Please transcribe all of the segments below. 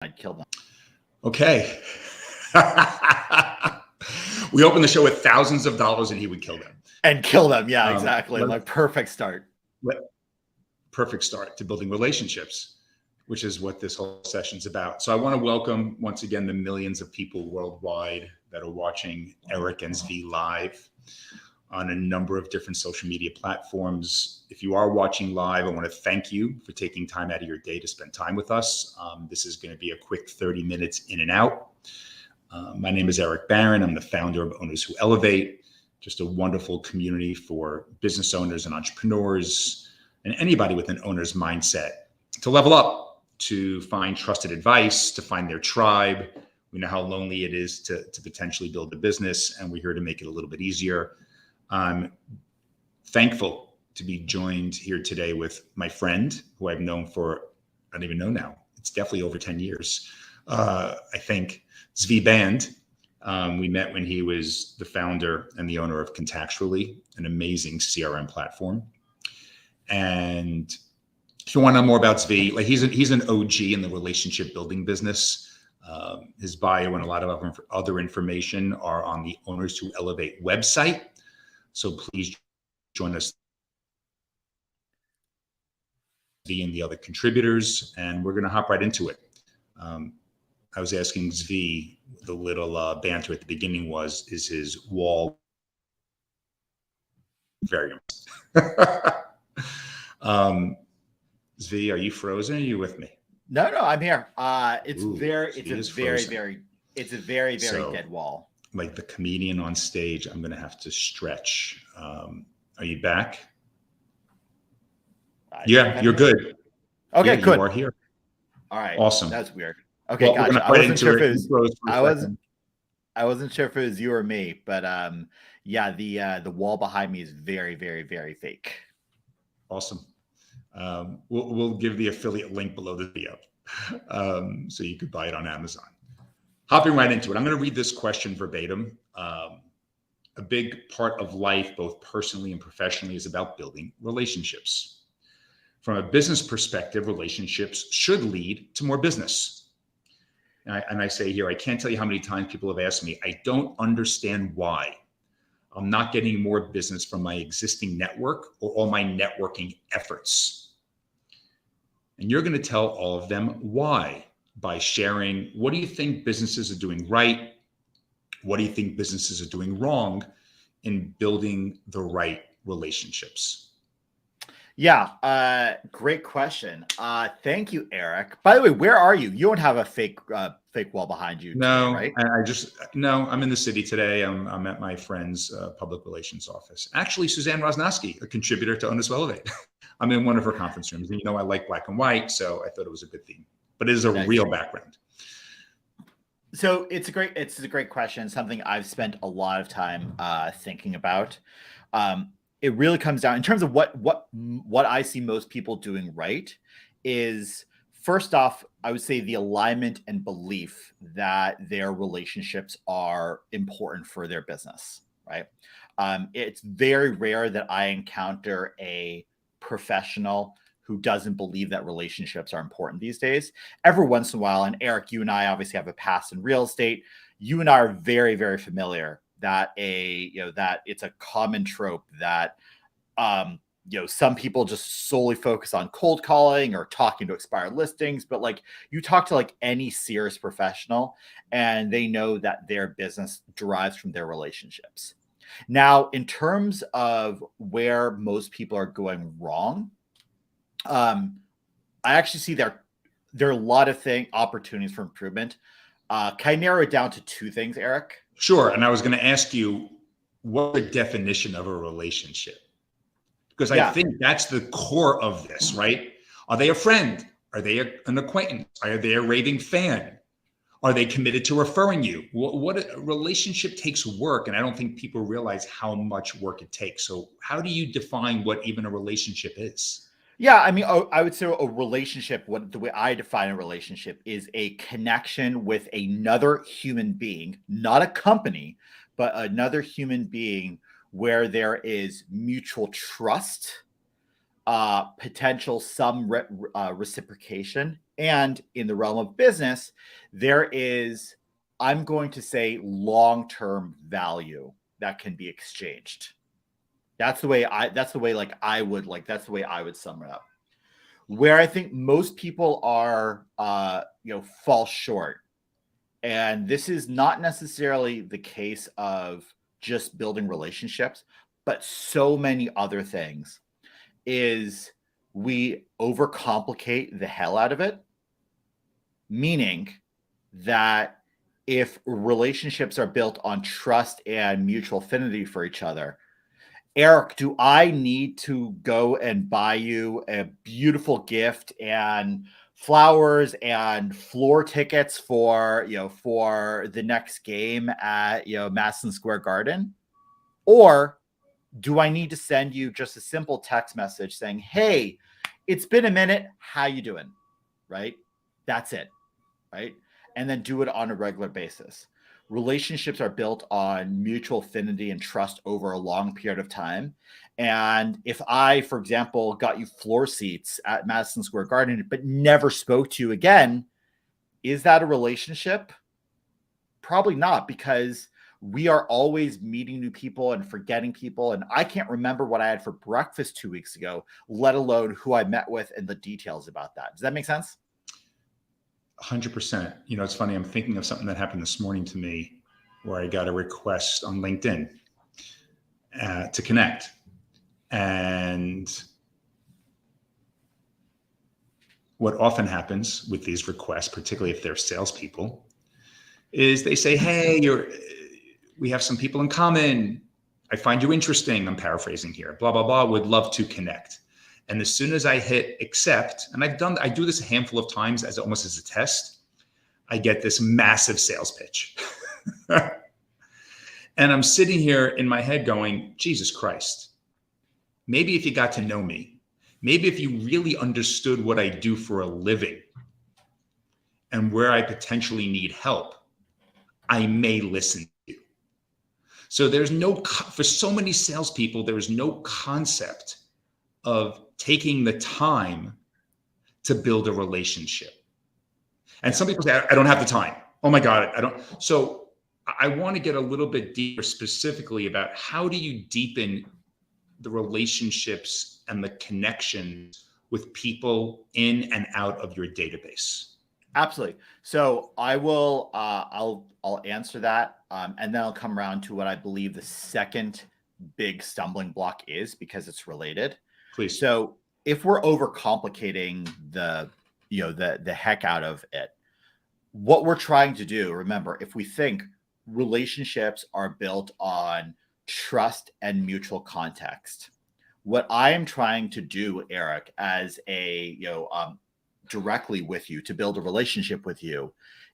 I'd kill them. Okay. We opened the show with thousands of dollars and he would kill them. And kill them. Yeah, exactly. Like perfect start. Perfect start to building relationships, which is what this whole session's about. So I want to welcome once again the millions of people worldwide that are watching Eric and Zvi live on a number of different social media platforms. If you are watching live, I want to thank you for taking time out of your day to spend time with us. This is going to be a quick 30 minutes in and out. My name is Eric Barron. I'm the founder of Owners Who Elevate, just a wonderful community for business owners and entrepreneurs and anybody with an owner's mindset to level up, to find trusted advice, to find their tribe. We know how lonely it is to potentially build a business, and we're here to make it a little bit easier. I'm thankful to be joined here today with my friend, who I've known for, I don't even know now, it's definitely over 10 years. I think Zvi Band. We met when he was the founder and the owner of Contactually, an amazing CRM platform. And if you want to know more about Zvi, like he's an OG in the relationship building business. His bio and a lot of other information are on the Owners Who Elevate website. So please join us, Zvi and the other contributors, and we're going to hop right into it. I was asking Zvi, the little banter at the beginning is his wall very Zvi, are you frozen? Are you with me? No, I'm here. It's a very dead wall. Like the comedian on stage, I'm going to have to stretch. Are you back? Yeah, you're good. Okay, good. You are here. All right. Awesome. That's weird. Okay, well, gotcha. I wasn't sure if it was you or me, but yeah, the wall behind me is very, very, very fake. Awesome. We'll give the affiliate link below the video, so you could buy it on Amazon. Hopping right into it, I'm going to read this question verbatim. A big part of life, both personally and professionally, is about building relationships. From a business perspective, relationships should lead to more business. And I say here, I can't tell you how many times people have asked me, I don't understand why I'm not getting more business from my existing network or all my networking efforts. And you're going to tell all of them why by sharing, what do you think businesses are doing right? What do you think businesses are doing wrong in building the right relationships? Yeah, great question. Thank you, Eric. By the way, where are you? You don't have a fake wall behind you. No, today, right? I'm in the city today. I'm at my friend's public relations office. Actually, Suzanne Rosnowski, a contributor to Owners Who Elevate. I'm in one of her conference rooms, and I like black and white, so I thought it was a good theme. But it is a real background. So it's a great question. Something I've spent a lot of time thinking about. It really comes down in terms of what I see most people doing right is, first off, I would say the alignment and belief that their relationships are important for their business, right? It's very rare that I encounter a professional who doesn't believe that relationships are important these days. Every once in a while, and Eric, you and I obviously have a past in real estate. You and I are very, very familiar that that it's a common trope that some people just solely focus on cold calling or talking to expired listings, but like you talk to like any serious professional and they know that their business derives from their relationships. Now, in terms of where most people are going wrong, I actually see there are a lot of opportunities for improvement. Can I narrow it down to two things, Eric? Sure. And I was going to ask you, what's the definition of a relationship? Because I think that's the core of this, right? Are they a friend? Are they an acquaintance? Are they a raving fan? Are they committed to referring you? What a relationship takes work, and I don't think people realize how much work it takes. So how do you define what even a relationship is? Yeah, I mean, I would say a relationship, the way I define a relationship is a connection with another human being, not a company, but another human being where there is mutual trust, potential some reciprocation, And in the realm of business, there is, I'm going to say, long-term value that can be exchanged. That's the way that's the way I would sum it up. Where I think most people are, fall short. And this is not necessarily the case of just building relationships, but so many other things, is we overcomplicate the hell out of it. Meaning that if relationships are built on trust and mutual affinity for each other, Eric, do I need to go and buy you a beautiful gift and flowers and floor tickets for, for the next game at, Madison Square Garden? Or do I need to send you just a simple text message saying, "Hey, it's been a minute. How you doing?" Right? That's it. Right? And then do it on a regular basis. Relationships are built on mutual affinity and trust over a long period of time. And if I, for example, got you floor seats at Madison Square Garden, but never spoke to you again, is that a relationship? Probably not, because we are always meeting new people and forgetting people. And I can't remember what I had for breakfast 2 weeks ago, let alone who I met with and the details about that. Does that make sense? 100%. It's funny. I'm thinking of something that happened this morning to me where I got a request on LinkedIn to connect. And what often happens with these requests, particularly if they're salespeople, is they say, "Hey, we have some people in common. I find you interesting." I'm paraphrasing here. Blah, blah, blah. Would love to connect. And as soon as I hit accept, and I do this a handful of times almost as a test, I get this massive sales pitch. And I'm sitting here in my head going, Jesus Christ, maybe if you got to know me, maybe if you really understood what I do for a living and where I potentially need help, I may listen to you. So for so many salespeople, there is no concept of taking the time to build a relationship. And some people say, "I don't have the time. Oh my God, I don't." So I want to get a little bit deeper specifically about how do you deepen the relationships and the connections with people in and out of your database? Absolutely. So I will, I'll answer that. And then I'll come around to what I believe the second big stumbling block is, because it's related. Please. So if we're overcomplicating the heck out of it, what we're trying to do, remember, if we think relationships are built on trust and mutual context, what I am trying to do, Eric, as directly with you, to build a relationship with you,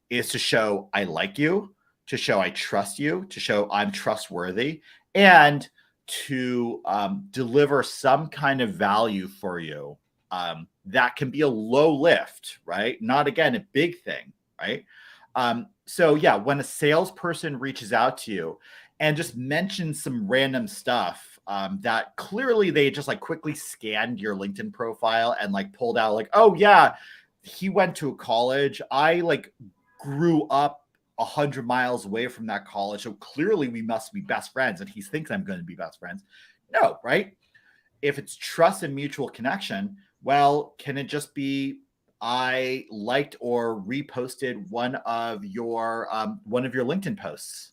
is to show I like you, to show I trust you, to show I'm trustworthy, and to deliver some kind of value for you that can be a low lift, right? Not, again, a big thing, right? So yeah, when a salesperson reaches out to you and just mentions some random stuff that clearly they just quickly scanned your LinkedIn profile and pulled out "Oh yeah, he went to a college. I grew up 100 miles away from that college. So clearly we must be best friends. And he thinks I'm going to be best friends." No, right? If it's trust and mutual connection, well, can it just be, I liked or reposted one of your LinkedIn posts,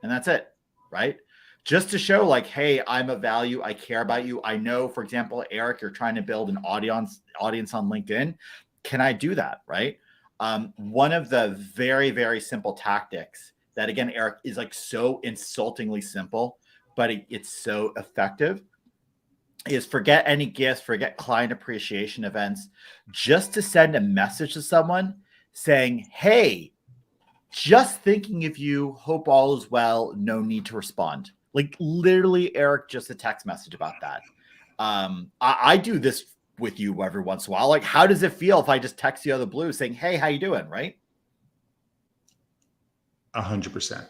and that's it, right? Just to show hey, I'm of value. I care about you. I know, for example, Eric, you're trying to build an audience on LinkedIn. Can I do that, right? One of the very, very simple tactics that, again, Eric, is so insultingly simple, but it's so effective, is forget any gifts, forget client appreciation events, just to send a message to someone saying, "Hey, just thinking of you, hope all is well, no need to respond." Literally, Eric, just a text message about that. I do this with you every once in a while. How does it feel if I just text you out of the blue saying, "Hey, how you doing?" Right? 100%.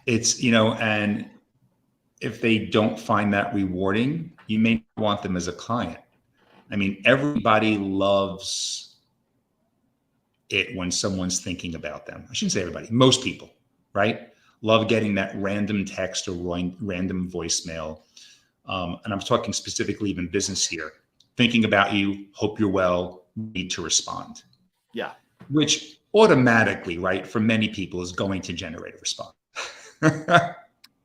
It's, and if they don't find that rewarding, you may want them as a client. I mean, everybody loves it when someone's thinking about them. I shouldn't say everybody, most people, right? Love getting that random text or random voicemail. And I'm talking specifically even business here. Thinking about you, hope you're well, need to respond. Yeah. Which automatically, right, for many people is going to generate a response.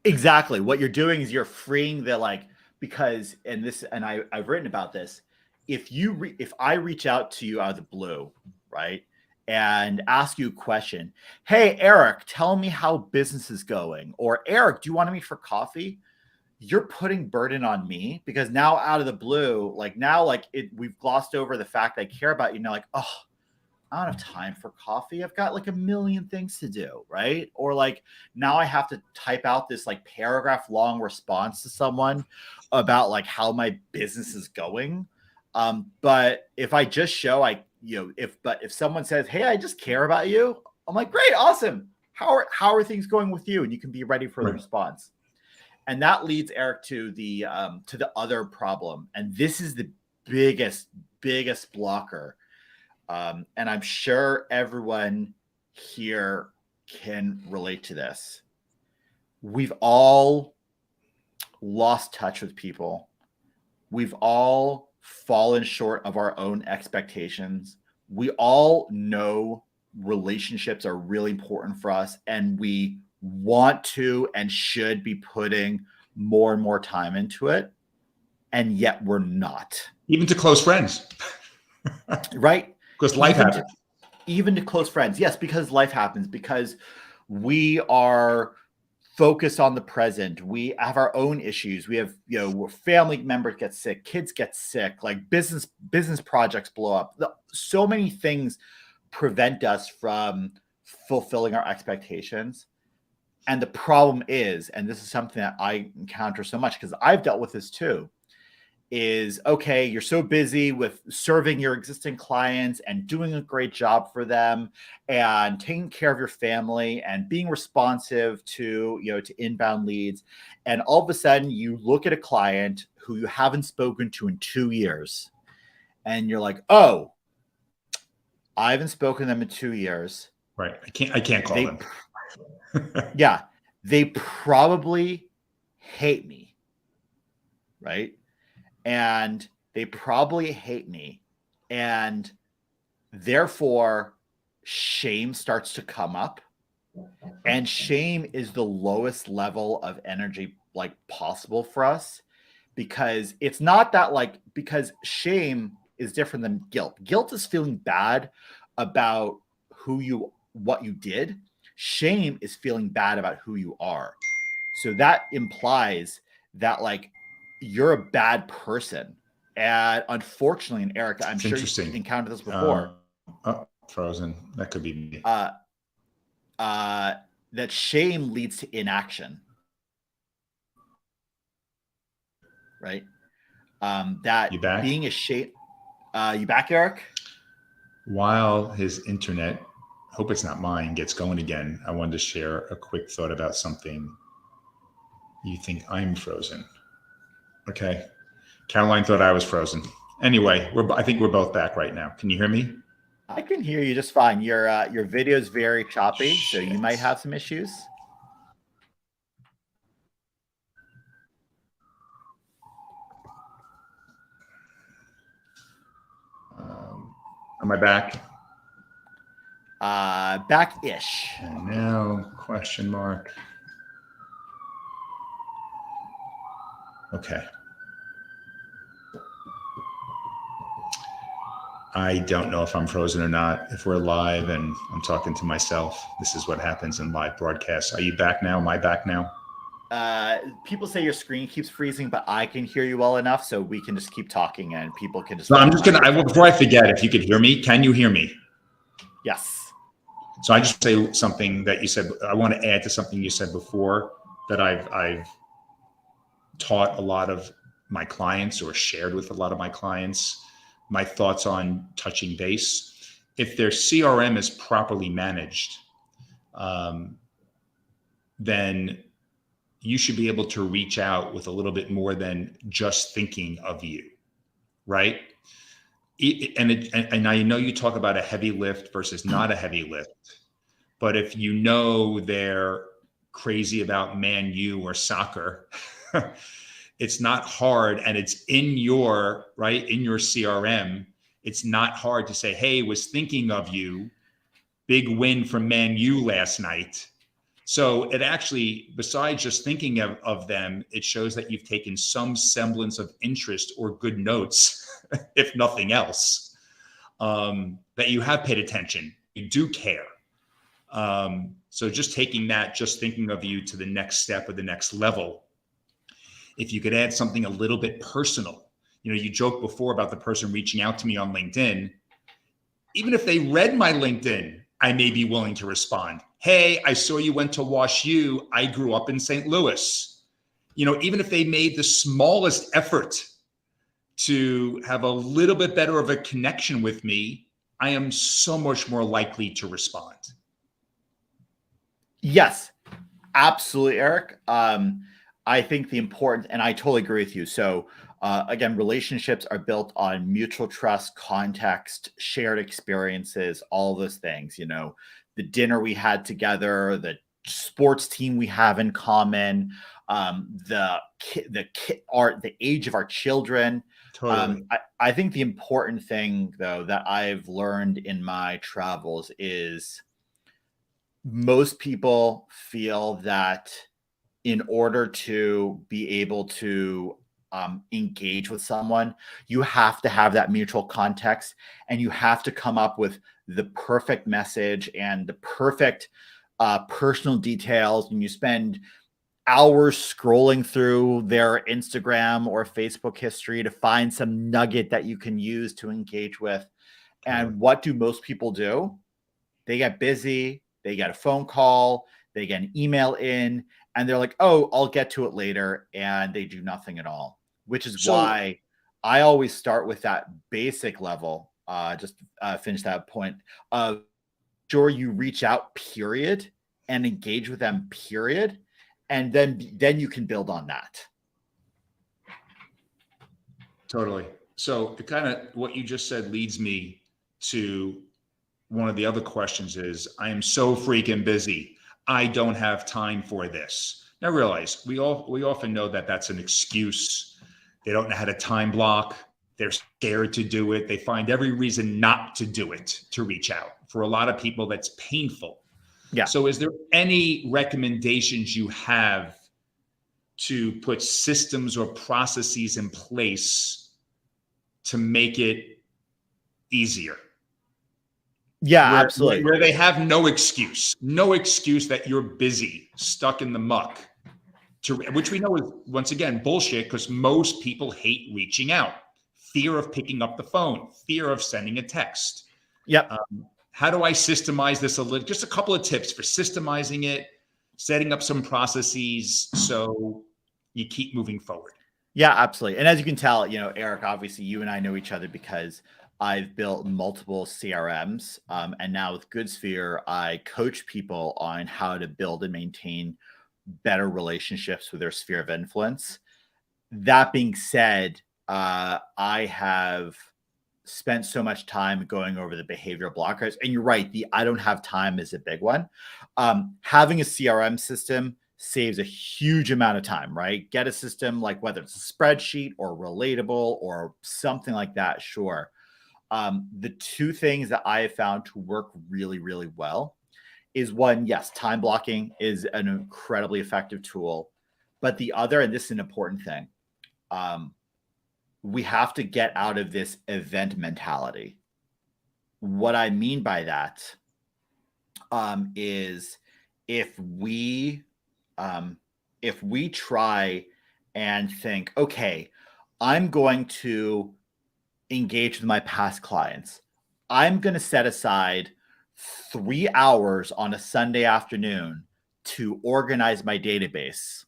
Exactly. What you're doing is you're freeing the because I've written about this. If I reach out to you out of the blue, right, and ask you a question, hey Eric, tell me how business is going, or Eric, do you want to meet for coffee? You're putting burden on me because now out of the blue, we've glossed over the fact I care about you. Now, oh, I don't have time for coffee. I've got a million things to do, right? Or now I have to type out this paragraph long response to someone about how my business is going. But if I just show if someone says, hey, I just care about you, I'm like, great, awesome. How are things going with you? And you can be ready for the response. And that leads Eric to the other problem. And this is the biggest blocker. And I'm sure everyone here can relate to this. We've all lost touch with people. We've all fallen short of our own expectations. We all know relationships are really important for us, and we want to and should be putting more and more time into it. And yet we're not. Even to close friends. Right? Because life happens. Even to close friends. Yes, because life happens, because we are focused on the present. We have our own issues. We have, family members get sick, kids get sick, business projects blow up. So many things prevent us from fulfilling our expectations. And the problem is, and this is something that I encounter so much because I've dealt with this too, is okay, you're so busy with serving your existing clients and doing a great job for them and taking care of your family and being responsive to inbound leads. And all of a sudden you look at a client who you haven't spoken to in 2 years and you're like, oh, I haven't spoken to them in 2 years. Right. I can't call them. Yeah. They probably hate me. Right. And they probably hate me. And therefore, shame starts to come up. And shame is the lowest level of energy possible for us, because it's not that because shame is different than guilt. Guilt is feeling bad about what you did. Shame is feeling bad about who you are. So that implies that you're a bad person. And unfortunately, and Eric, I'm sure you've encountered this before. Frozen. That could be me. That shame leads to inaction. Right? That you back? Being ashamed. You back, Eric? While his internet, hope it's not mine, gets going again, I wanted to share a quick thought about something. You think I'm frozen. Okay. Caroline thought I was frozen. Anyway, I think we're both back right now. Can you hear me? I can hear you just fine. Your video is very choppy, so you might have some issues. Am I back? Back-ish. And now, question mark. Okay. I don't know if I'm frozen or not. If we're live and I'm talking to myself, this is what happens in live broadcasts. Are you back now? Am I back now? People say your screen keeps freezing, but I can hear you well enough, so we can just keep talking and people can just. No, I'm just gonna. Before I forget, if you could hear me, can you hear me? Yes. So I just say something that you said. I want to add to something you said before that I've taught a lot of my clients or shared with a lot of my clients. My thoughts on touching base. If their CRM is properly managed, then you should be able to reach out with a little bit more than just thinking of you, right? And I know you talk about a heavy lift versus not a heavy lift, but if you know they're crazy about Man U or soccer, it's not hard, and it's in your CRM. It's not hard to say, hey, was thinking of you, big win from Man U last night. So it actually, besides just thinking of them, it shows that you've taken some semblance of interest or good notes, if nothing else, that you have paid attention, you do care. So just taking that, just thinking of you to the next step or the next level. If you could add something a little bit personal, you joked before about the person reaching out to me on LinkedIn. Even if they read my LinkedIn, I may be willing to respond. Hey, I saw you went to Wash U. I grew up in St. Louis. Even if they made the smallest effort to have a little bit better of a connection with me, I am so much more likely to respond. Yes, absolutely, Eric. I think the important, and I totally agree with you. So again, relationships are built on mutual trust, context, shared experiences, all those things. The dinner we had together, the sports team we have in common, the age of our children. Totally. I think the important thing, though, that I've learned in my travels is most people feel that in order to be able to engage with someone, you have to have that mutual context, and you have to come up with the perfect message and the perfect personal details. And you spend hours scrolling through their Instagram or Facebook history to find some nugget that you can use to engage with. And what do most people do? They get busy, they get a phone call, they get an email in, and they're like, oh, I'll get to it later. And they do nothing at all, which is why I always start with that basic level. Just finish that point of sure you reach out, period, and engage with them, period. And then you can build on that. Totally. So it kind of, what you just said leads me to one of the other questions is, I am so freaking busy. I don't have time for this. Now realize we often know that that's an excuse. They don't know how to time block. They're scared to do it. They find every reason not to do it, to reach out. For a lot of people, that's painful. Yeah. So is there any recommendations you have to put systems or processes in place to make it easier? Yeah, absolutely. Where they have no excuse that you're busy, stuck in the muck, which we know is, once again, bullshit, because most people hate reaching out. Fear of picking up the phone, fear of sending a text. Yep. How do I systemize this a little? Just a couple of tips for systemizing it, setting up some processes so you keep moving forward. Yeah, absolutely. And as you can tell, Eric, obviously you and I know each other because I've built multiple CRMs. And now with GoodSphere, I coach people on how to build and maintain better relationships with their sphere of influence. That being said, I have spent so much time going over the behavioral blockers. And you're right, the I don't have time is a big one. Having a CRM system saves a huge amount of time, right? Get a system like whether it's a spreadsheet or Relatable or something like that, sure. The two things that I have found to work really, really well is one, yes, time blocking is an incredibly effective tool. But the other, and this is an important thing, we have to get out of this event mentality. What I mean by that is if we try and think, okay, I'm going to engage with my past clients. I'm going to set aside 3 hours on a Sunday afternoon to organize my database,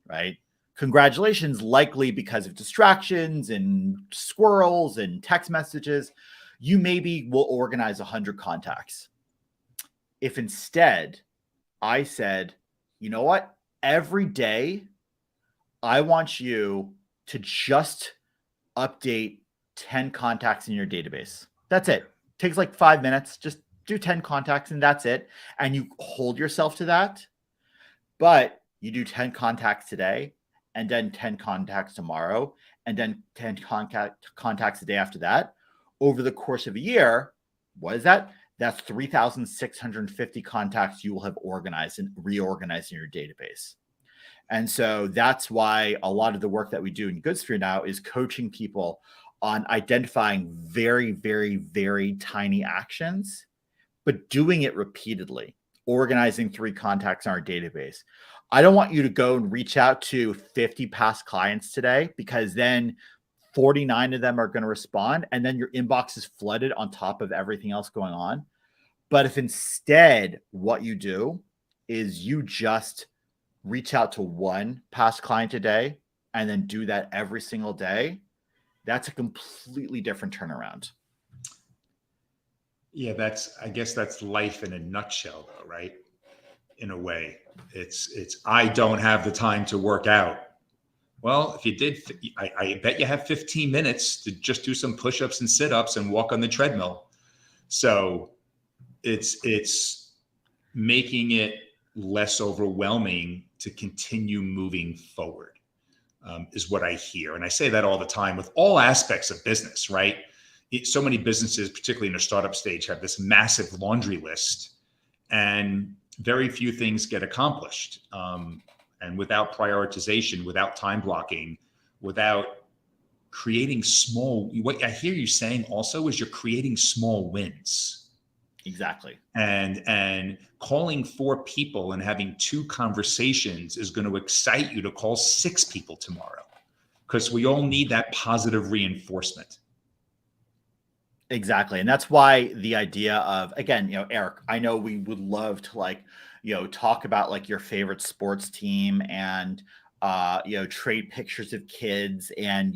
right? Congratulations, likely because of distractions and squirrels and text messages, you maybe will organize 100 contacts. If instead I said, you know what? Every day, I want you to just update 10 contacts in your database. That's it. Takes like 5 minutes. Just do 10 contacts and that's it. And you hold yourself to that. But you do 10 contacts today and then 10 contacts tomorrow and then 10 contacts the day after that. Over the course of a year, what is that? That's 3,650 contacts you will have organized and reorganized in your database. And so that's why a lot of the work that we do in GoodSphere now is coaching people on identifying very, very, very tiny actions, but doing it repeatedly, organizing 3 contacts in our database. I don't want you to go and reach out to 50 past clients today, because then 49 of them are going to respond and then your inbox is flooded on top of everything else going on. But if instead what you do is you just reach out to 1 past client a day and then do that every single day, that's a completely different turnaround. Yeah, I guess that's life in a nutshell, though, right? In a way, it's I don't have the time to work out. Well, if you did, I bet you have 15 minutes to just do some push-ups and sit-ups and walk on the treadmill. So it's making it less overwhelming to continue moving forward, is what I hear. And I say that all the time with all aspects of business, right? So many businesses, particularly in a startup stage, have this massive laundry list and very few things get accomplished. And without prioritization, without time blocking, without creating what I hear you saying also is you're creating small wins. Exactly. And calling 4 people and having 2 conversations is going to excite you to call 6 people tomorrow, because we all need that positive reinforcement. Exactly. And that's why the idea of, again, Eric, I know we would love to talk about your favorite sports team and, trade pictures of kids and,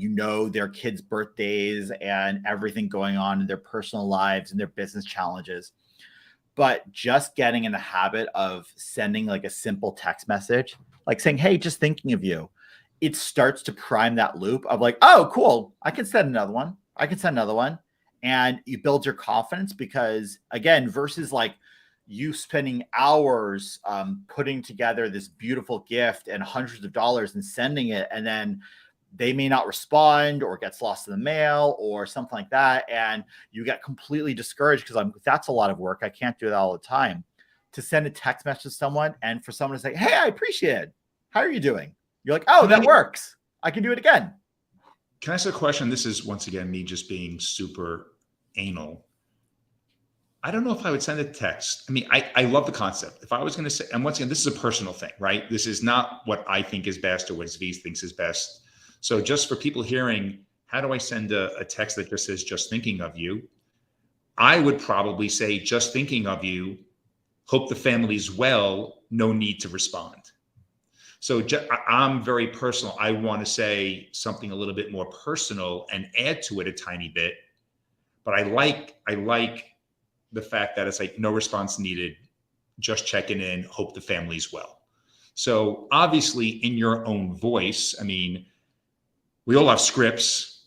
their kids' birthdays and everything going on in their personal lives and their business challenges. But just getting in the habit of sending a simple text message, saying, hey, just thinking of you, it starts to prime that loop of oh, cool, I can send another one. And you build your confidence, because again, versus you spending hours putting together this beautiful gift and hundreds of dollars and sending it, and then they may not respond or gets lost in the mail or something like that. And you get completely discouraged because that's a lot of work. I can't do that all the time. To send a text message to someone and for someone to say, hey, I appreciate it. How are you doing? You're like, oh, that works. I can do it again. Can I ask a question? This is, once again, me just being super anal. I don't know if I would send a text. I mean, I love the concept. If I was going to say, and once again, this is a personal thing, right? This is not what I think is best or what Zvi thinks is best. So just for people hearing, how do I send a text that just says, just thinking of you? I would probably say, just thinking of you, hope the family's well, no need to respond. So I'm very personal. I want to say something a little bit more personal and add to it a tiny bit. But I like the fact that it's no response needed, just checking in, hope the family's well. So obviously in your own voice, I mean, we all have scripts,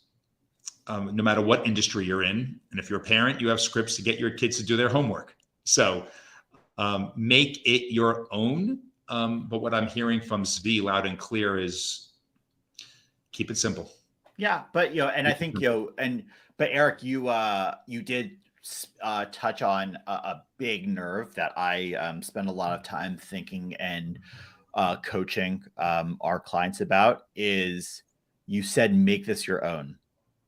no matter what industry you're in. And if you're a parent, you have scripts to get your kids to do their homework. So make it your own. But what I'm hearing from Zvi loud and clear is keep it simple. Yeah, but and I think but Eric, you did touch on a big nerve that I spend a lot of time thinking and coaching our clients about. Is you said make this your own,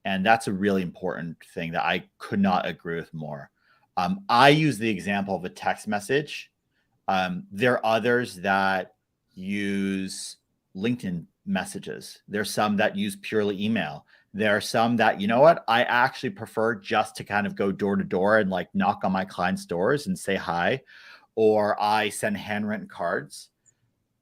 and that's a really important thing that I could not agree with more. I use the example of a text message. There are others that use LinkedIn messages. There's some that use purely email. There are some that, I actually prefer just to kind of go door to door and knock on my clients' doors and say hi, or I send handwritten cards.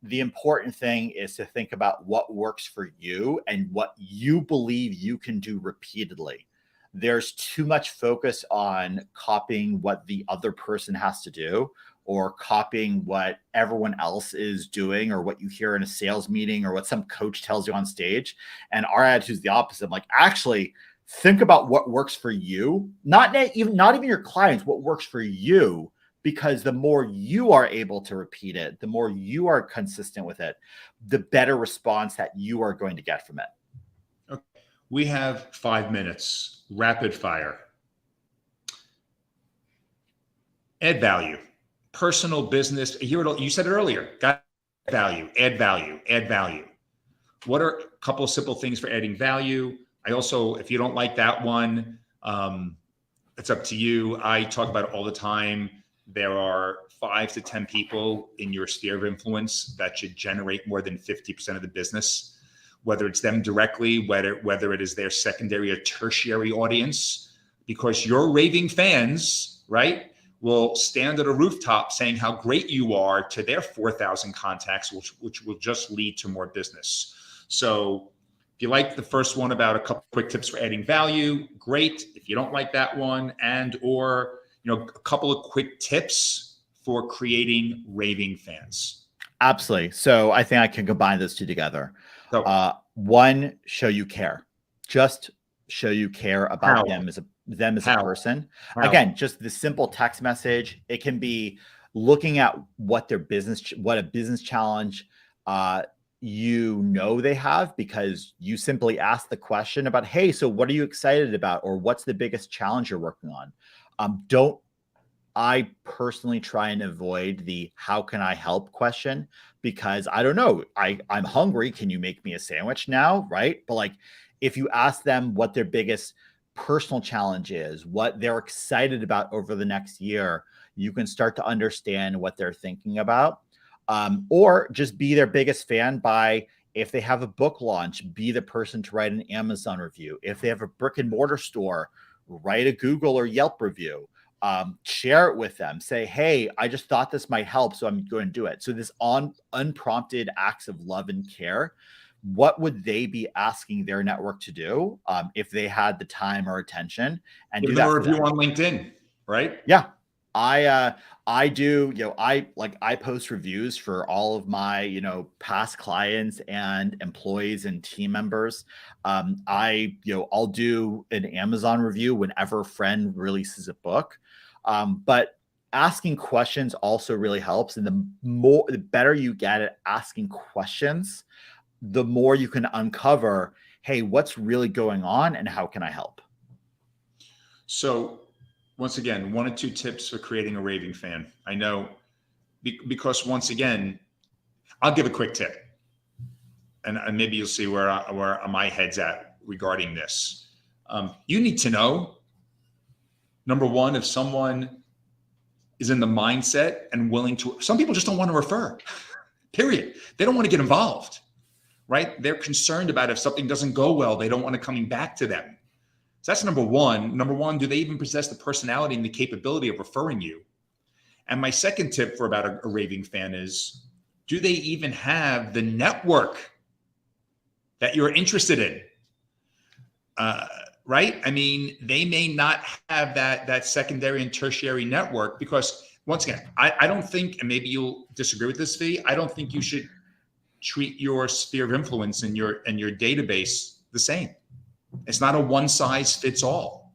The important thing is to think about what works for you and what you believe you can do repeatedly. There's too much focus on copying what the other person has to do, or copying what everyone else is doing, or what you hear in a sales meeting, or what some coach tells you on stage. And our attitude is the opposite. I'm actually, think about what works for you, not even your clients, what works for you, because the more you are able to repeat it, the more you are consistent with it, the better response that you are going to get from it. Okay. We have 5 minutes, rapid fire. Add value, personal, business. You said it earlier, got value, add value, add value. What are a couple of simple things for adding value? I also, if you don't like that one, it's up to you. I talk about it all the time. There are 5 to 10 people in your sphere of influence that should generate more than 50% of the business, whether it's them directly, whether it is their secondary or tertiary audience, because your raving fans, right, will stand at a rooftop saying how great you are to their 4,000 contacts, which will just lead to more business. So if you like the first one about a couple quick tips for adding value, great. If you don't like that one, or a couple of quick tips for creating raving fans. Absolutely. So I think I can combine those two together. So, one, show you care. Just show you care about them as a person. Again, just the simple text message. It can be looking at what a business challenge they have, because you simply ask the question about, hey, so what are you excited about, or what's the biggest challenge you're working on? I personally try and avoid the how can I help question, because I don't know. I'm hungry. Can you make me a sandwich now? Right. But like, if you ask them what their biggest personal challenge is, what they're excited about over the next year, you can start to understand what they're thinking about. Or just be their biggest fan by, if they have a book launch, be the person to write an Amazon review. If they have a brick and mortar store, write a Google or Yelp review. Share it with them. Say, hey, I just thought this might help, so I'm going to do it. So this unprompted acts of love and care, what would they be asking their network to do if they had the time or attention? And give do them that a review on LinkedIn, right? Yeah. I do, I post reviews for all of my, past clients and employees and team members. I'll do an Amazon review whenever a friend releases a book. But asking questions also really helps. And the better you get at asking questions, the more you can uncover, hey, what's really going on and how can I help? So once again, 1 or 2 tips for creating a raving fan. I know because once again, I'll give a quick tip, and maybe you'll see where my head's at regarding this. You need to know, number one, if someone is in the mindset and willing to. Some people just don't want to refer. Period. They don't want to get involved, right? They're concerned about if something doesn't go well, they don't want it coming back to them. So that's number one. Number one, do they even possess the personality and the capability of referring you? And my second tip for about a raving fan is, do they even have the network that you're interested in? Right? I mean, they may not have that secondary and tertiary network, because once again, I don't think, and maybe you'll disagree with this, Fee, I don't think you should treat your sphere of influence and your database the same. It's not a one size fits all.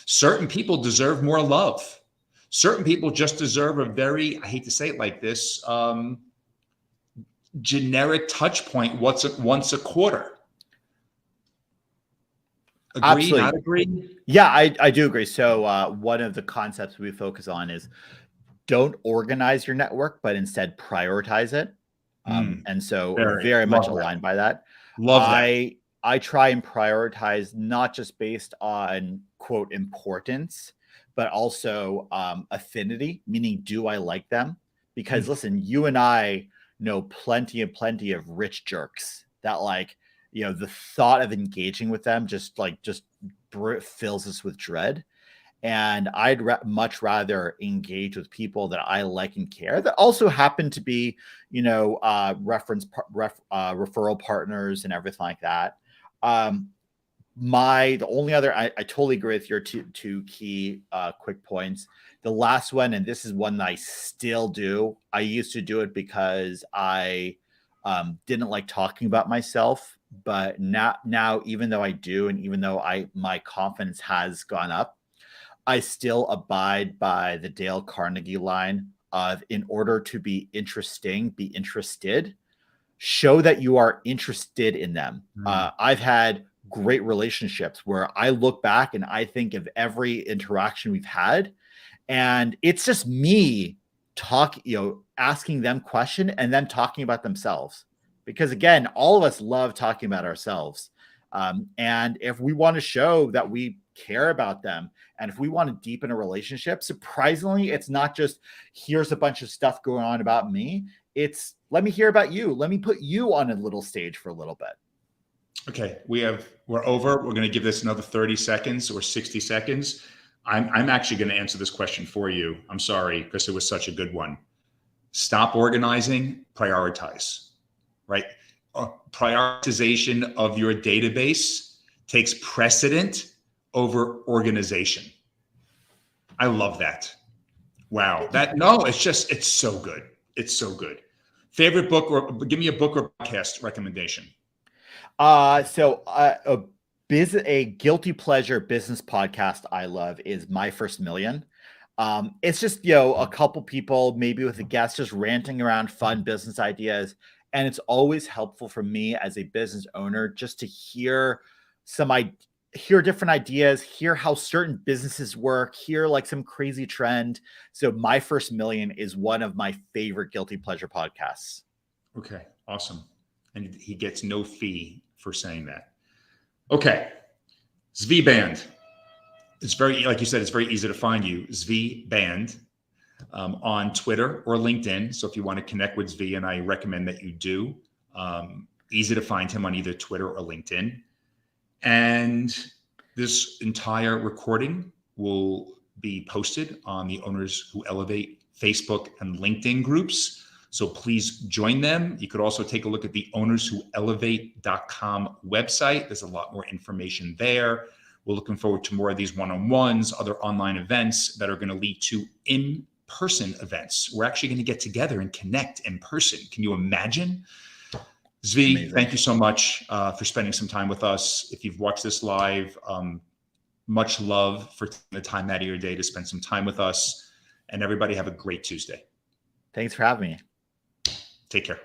Certain people deserve more love. Certain people just deserve a very, I hate to say it like this, generic touch point once a quarter. Agree, Absolutely. not agree? Yeah, I do agree. So one of the concepts we focus on is, don't organize your network, but instead prioritize it. And so very much aligned by that. Love that. I try and prioritize, not just based on quote importance, but also affinity, meaning, do I like them? Because listen, you and I know plenty of rich jerks that, like, the thought of engaging with them just fills us with dread. And I'd much rather engage with people that I like and care, that also happen to be, referral partners and everything like that. The only other, I totally agree with your two key quick points. The last one, and this is one that I still do. I used to do it because I Didn't like talking about myself, but now even though I do, and even though my confidence has gone up, I still abide by the Dale Carnegie line of, in order to be interesting, be interested, show that you are interested in them. I've had great relationships where I look back and I think of every interaction we've had, and it's just me asking them question and then talking about themselves. Because again, all of us love talking about ourselves. And if we want to show that we care about them, and if we want to deepen a relationship, surprisingly, it's not just here's a bunch of stuff going on about me. It's let me hear about you. Let me put you on a little stage for a little bit. Okay, we're over. We're going to give this another 30 seconds or 60 seconds. I'm actually going to answer this question for you. I'm sorry, because it was such a good one. Stop organizing, prioritize, right? Prioritization of your database takes precedent over organization. I love that. Wow. It's so good. It's so good. Favorite book, or give me a book or podcast recommendation. A guilty pleasure business podcast I love is My First Million. It's just, a couple people, maybe with a guest, just ranting around fun business ideas. And it's always helpful for me as a business owner just to hear different ideas, hear how certain businesses work, hear like some crazy trend. So My First Million is one of my favorite guilty pleasure podcasts. Okay, awesome. And he gets no fee for saying that. Okay, Zvi Band. It's very, like you said, it's very easy to find you, Zvi Band, on Twitter or LinkedIn. So if you want to connect with Zvi, and I recommend that you do, easy to find him on either Twitter or LinkedIn. And this entire recording will be posted on the Owners Who Elevate Facebook and LinkedIn groups. So please join them. You could also take a look at the ownerswhoelevate.com website. There's a lot more information there. We're looking forward to more of these one-on-ones, other online events that are going to lead to in-person events. We're actually going to get together and connect in person. Can you imagine? Zvi, amazing. Thank you so much for spending some time with us. If you've watched this live, much love for taking the time out of your day to spend some time with us. And everybody have a great Tuesday. Thanks for having me. Take care.